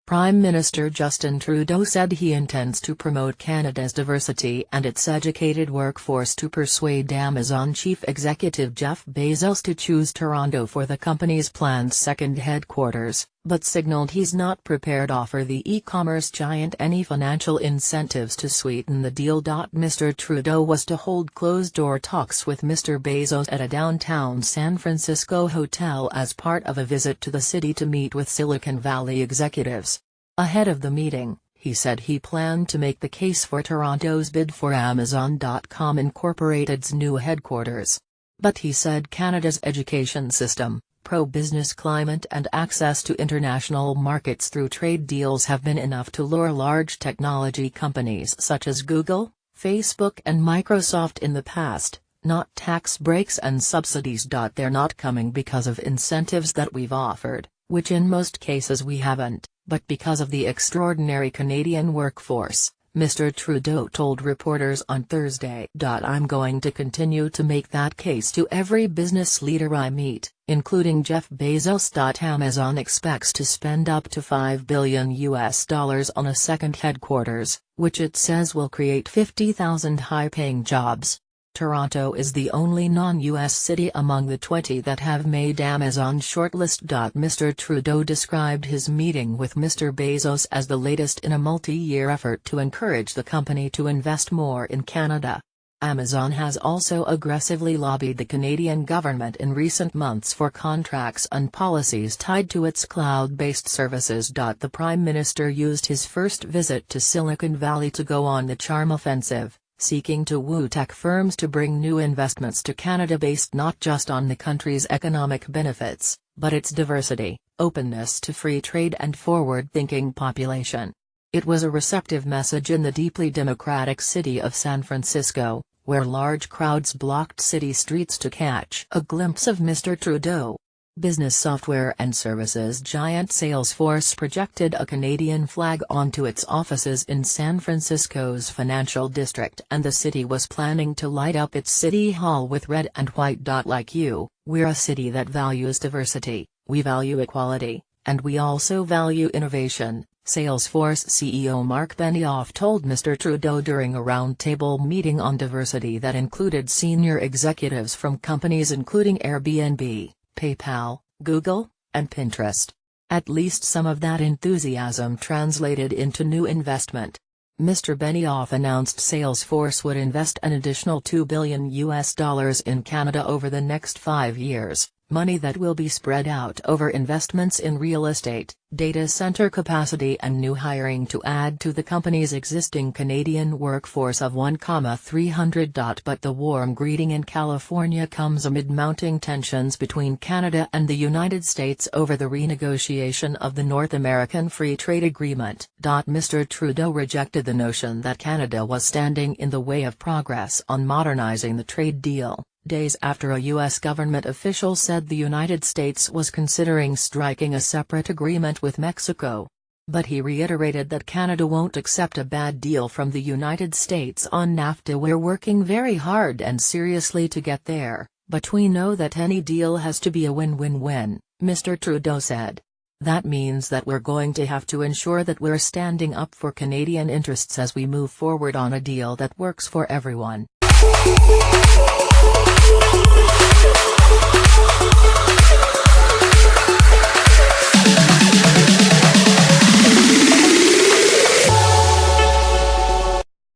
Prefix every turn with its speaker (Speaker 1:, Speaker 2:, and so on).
Speaker 1: Prime Minister Justin Trudeau said he intends to promote Canada's diversity and its educated workforce to persuade Amazon chief executive Jeff Bezos to choose Toronto for the company's planned second headquarters, but signaled he's not prepared to offer the e-commerce giant any financial incentives to sweeten the deal. Mr. Trudeau was to hold closed-door talks with Mr. Bezos at a downtown San Francisco hotel as part of a visit to the city to meet with Silicon Valley executives. Ahead of the meeting, he said he planned to make the case for Toronto's bid for Amazon.com Incorporated's new headquarters. But he said Canada's education system, pro-business climate and access to international markets through trade deals have been enough to lure large technology companies such as Google, Facebook and Microsoft in the past, not tax breaks and subsidies. They're not coming because of incentives that we've offered, which in most cases we haven't, but because of the extraordinary Canadian workforce, Mr. Trudeau told reporters on Thursday. I'm going to continue to make that case to every business leader I meet, including Jeff Bezos. Amazon expects to spend up to $5 billion on a second headquarters, which it says will create 50,000 high-paying jobs. Toronto is the only non-US city among the 20 that have made Amazon's shortlist. Mr. Trudeau described his meeting with Mr. Bezos as the latest in a multi-year effort to encourage the company to invest more in Canada. Amazon has also aggressively lobbied the Canadian government in recent months for contracts and policies tied to its cloud-based services. The Prime Minister used his first visit to Silicon Valley to go on the charm offensive, seeking to woo tech firms to bring new investments to Canada based not just on the country's economic benefits, but its diversity, openness to free trade and forward-thinking population. It was a receptive message in the deeply democratic city of San Francisco, where large crowds blocked city streets to catch a glimpse of Mr. Trudeau. Business software and services giant Salesforce projected a Canadian flag onto its offices in San Francisco's financial district, and the city was planning to light up its city hall with red and white. Like you, we're a city that values diversity, we value equality, and we also value innovation, Salesforce CEO Mark Benioff told Mr. Trudeau during a roundtable meeting on diversity that included senior executives from companies including Airbnb, PayPal, Google, and Pinterest. At least some of that enthusiasm translated into new investment. Mr. Benioff announced Salesforce would invest an additional $2 billion in Canada over the next 5 years, money that will be spread out over investments in real estate, data center capacity and new hiring to add to the company's existing Canadian workforce of 1,300. But the warm greeting in California comes amid mounting tensions between Canada and the United States over the renegotiation of the North American Free Trade Agreement. Mr. Trudeau rejected the notion that Canada was standing in the way of progress on modernizing the trade deal, days after a U.S. government official said the United States was considering striking a separate agreement with Mexico. But he reiterated that Canada won't accept a bad deal from the United States on NAFTA. We're working very hard and seriously to get there, but we know that any deal has to be a win-win-win, Mr. Trudeau said. That means that we're going to have to ensure that we're standing up for Canadian interests as we move forward on a deal that works for everyone.